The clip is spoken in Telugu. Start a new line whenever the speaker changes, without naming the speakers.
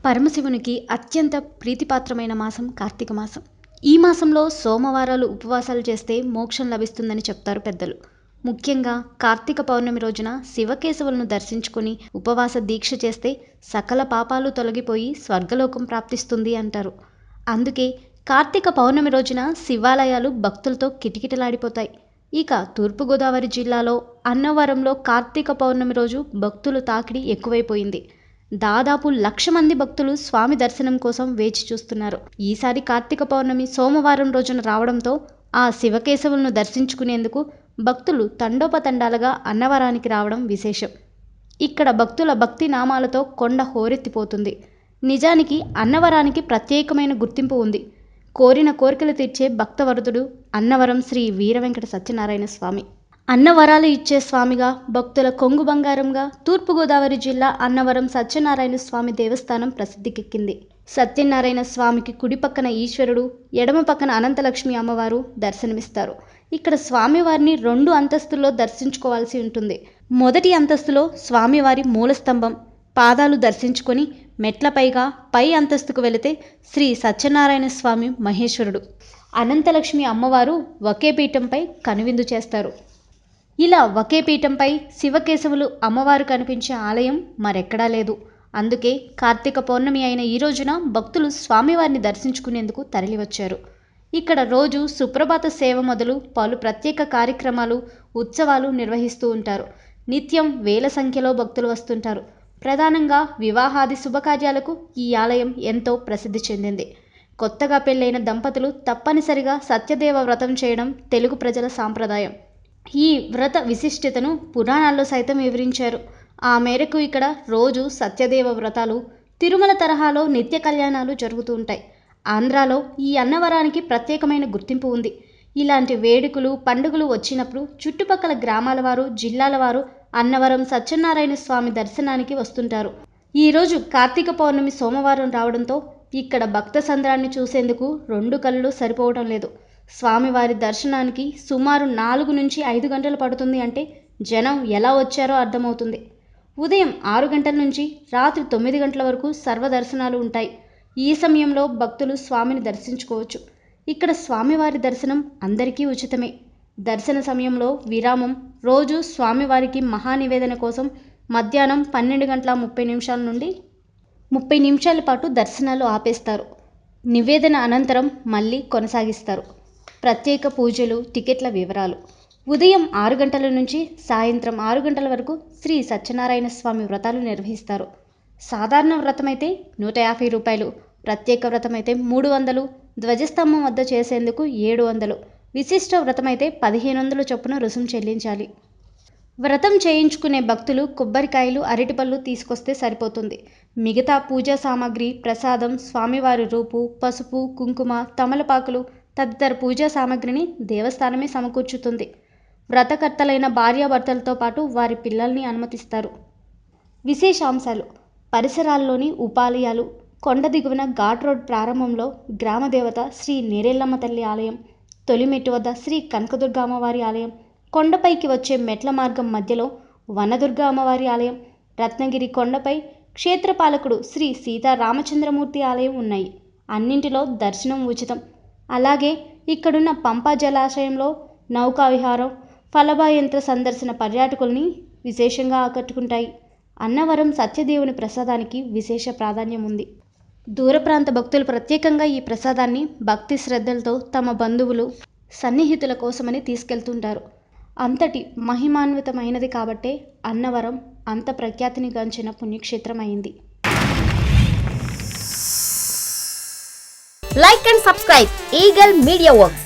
పరమశివునికి అత్యంత ప్రీతిపాత్రమైన మాసం కార్తీక మాసం. ఈ మాసంలో సోమవారాలు ఉపవాసాలు చేస్తే మోక్షం లభిస్తుందని చెప్తారు పెద్దలు. ముఖ్యంగా కార్తీక పౌర్ణమి రోజున శివకేశవులను దర్శించుకుని ఉపవాస దీక్ష చేస్తే సకల పాపాలు తొలగిపోయి స్వర్గలోకం ప్రాప్తిస్తుంది అంటారు. అందుకే కార్తీక పౌర్ణమి రోజున శివాలయాలు భక్తులతో కిటకిటలాడిపోతాయి. ఇక తూర్పుగోదావరి జిల్లాలో అన్నవరంలో కార్తీక పౌర్ణమి రోజు భక్తుల తాకిడి ఎక్కువైపోయింది. దాదాపు 1,00,000 మంది భక్తులు స్వామి దర్శనం కోసం వేచి చూస్తున్నారు. ఈసారి కార్తీక పౌర్ణమి సోమవారం రోజున రావడంతో ఆ శివకేశవులను దర్శించుకునేందుకు భక్తులు తండోపతండాలుగా అన్నవరానికి రావడం విశేషం. ఇక్కడ భక్తుల భక్తి నామాలతో కొండ హోరెత్తిపోతుంది. నిజానికి అన్నవరానికి ప్రత్యేకమైన గుర్తింపు ఉంది. కోరిన కోరికలు తీర్చే భక్తవరదుడు అన్నవరం శ్రీ వీరవెంకట సత్యనారాయణ స్వామి. అన్నవరాలు ఇచ్చే స్వామిగా, భక్తుల కొంగు బంగారంగా తూర్పుగోదావరి జిల్లా అన్నవరం సత్యనారాయణ స్వామి దేవస్థానం ప్రసిద్ధికెక్కింది. సత్యనారాయణ స్వామికి కుడి పక్కన ఈశ్వరుడు, ఎడమ పక్కన అనంతలక్ష్మి అమ్మవారు దర్శనమిస్తారు. ఇక్కడ స్వామివారిని 2 అంతస్తుల్లో దర్శించుకోవాల్సి ఉంటుంది. మొదటి అంతస్తులో స్వామివారి మూలస్తంభం, పాదాలు దర్శించుకొని మెట్లపైగా పై అంతస్తుకు వెళితే శ్రీ సత్యనారాయణ స్వామి మహేశ్వరుడు, అనంతలక్ష్మి అమ్మవారు ఒకే పీఠంపై కనువిందు చేస్తారు. ఇలా ఒకే పీఠంపై శివకేశవులు అమ్మవారు కనిపించే ఆలయం మరెక్కడా లేదు. అందుకే కార్తీక పౌర్ణమి అయిన ఈ రోజున భక్తులు స్వామివారిని దర్శించుకునేందుకు తరలివచ్చారు. ఇక్కడ రోజు సుప్రభాత సేవ మొదలు పలు ప్రత్యేక కార్యక్రమాలు, ఉత్సవాలు నిర్వహిస్తూ ఉంటారు. నిత్యం వేల సంఖ్యలో భక్తులు వస్తుంటారు. ప్రధానంగా వివాహాది శుభకార్యాలకు ఈ ఆలయం ఎంతో ప్రసిద్ధి చెందింది. కొత్తగా పెళ్ళైన దంపతులు తప్పనిసరిగా సత్యదేవ వ్రతం చేయడం తెలుగు ప్రజల సాంప్రదాయం. ఈ వ్రత విశిష్టతను పురాణాల్లో సైతం వివరించారు. ఆ మేరకు ఇక్కడ రోజు సత్యదేవ వ్రతాలు, తిరుమల తరహాలో నిత్య కళ్యాణాలు జరుగుతూ ఉంటాయి. ఆంధ్రాలో ఈ అన్నవరానికి ప్రత్యేకమైన గుర్తింపు ఉంది. ఇలాంటి వేడుకలు, పండుగలు వచ్చినప్పుడు చుట్టుపక్కల గ్రామాల వారు, జిల్లాల వారు అన్నవరం సత్యనారాయణ స్వామి దర్శనానికి వస్తుంటారు. ఈరోజు కార్తీక పౌర్ణమి సోమవారం రావడంతో ఇక్కడ భక్త సంద్రాన్ని చూసేందుకు 2 కళ్ళు సరిపోవడం లేదు. స్వామివారి దర్శనానికి సుమారు 4 నుంచి 5 గంటలు పడుతుంది అంటే జనం ఎలా వచ్చారో అర్థమవుతుంది. ఉదయం 6 గంటల నుంచి రాత్రి 9 గంటల వరకు సర్వదర్శనాలు ఉంటాయి. ఈ సమయంలో భక్తులు స్వామిని దర్శించుకోవచ్చు. ఇక్కడ స్వామివారి దర్శనం అందరికీ ఉచితమే. దర్శన సమయంలో విరామం, రోజు స్వామివారికి మహానివేదన కోసం మధ్యాహ్నం 12:30 నుండి 30 నిమిషాల పాటు దర్శనాలు ఆపేస్తారు. నివేదన అనంతరం మళ్ళీ కొనసాగిస్తారు. ప్రత్యేక పూజలు, టికెట్ల వివరాలు. ఉదయం 6 గంటల నుంచి సాయంత్రం 6 గంటల వరకు శ్రీ సత్యనారాయణ స్వామి వ్రతాలు నిర్వహిస్తారు. సాధారణ వ్రతమైతే 150 రూపాయలు, ప్రత్యేక వ్రతమైతే 300, ధ్వజస్తంభం వద్ద చేసేందుకు 700, విశిష్ట వ్రతమైతే 1500 చొప్పున రుసుము చెల్లించాలి. వ్రతం చేయించుకునే భక్తులు కొబ్బరికాయలు, అరటిపళ్ళు తీసుకొస్తే సరిపోతుంది. మిగతా పూజా సామాగ్రి, ప్రసాదం, స్వామివారి రూపు, పసుపు, కుంకుమ, తమలపాకులు తదితర పూజా సామాగ్రిని దేవస్థానమే సమకూర్చుతుంది. వ్రతకర్తలైన భార్యాభర్తలతో పాటు వారి పిల్లల్ని అనుమతిస్తారు. విశేషాంశాలు: పరిసరాల్లోని ఉపాలయాలు, కొండ దిగువన ఘాట్ రోడ్ ప్రారంభంలో గ్రామదేవత శ్రీ నేరెళ్ళమ్మ తల్లి ఆలయం, తొలిమెట్టు వద్ద శ్రీ కనకదుర్గ అమ్మవారి ఆలయం, కొండపైకి వచ్చే మెట్ల మార్గం మధ్యలో వనదుర్గ అమ్మవారి ఆలయం, రత్నగిరి కొండపై క్షేత్రపాలకుడు శ్రీ సీతారామచంద్రమూర్తి ఆలయం ఉన్నాయి. అన్నింటిలో దర్శనం ఉచితం. అలాగే ఇక్కడున్న పంపా జలాశయంలో నౌకా విహారం, ఫలభాయంత్ర సందర్శన పర్యాటకుల్ని విశేషంగా ఆకట్టుకుంటాయి. అన్నవరం సత్యదేవుని ప్రసాదానికి విశేష ప్రాధాన్యం ఉంది. దూర ప్రాంత భక్తులు ప్రత్యేకంగా ఈ ప్రసాదాన్ని భక్తి శ్రద్ధలతో తమ బంధువులు, సన్నిహితుల కోసమని తీసుకెళ్తుంటారు. అంతటి మహిమాన్వితమైనది కాబట్టే అన్నవరం అంత ప్రఖ్యాతిని గాంచిన పుణ్యక్షేత్రం అయింది.
Like and subscribe Eagle Media Works.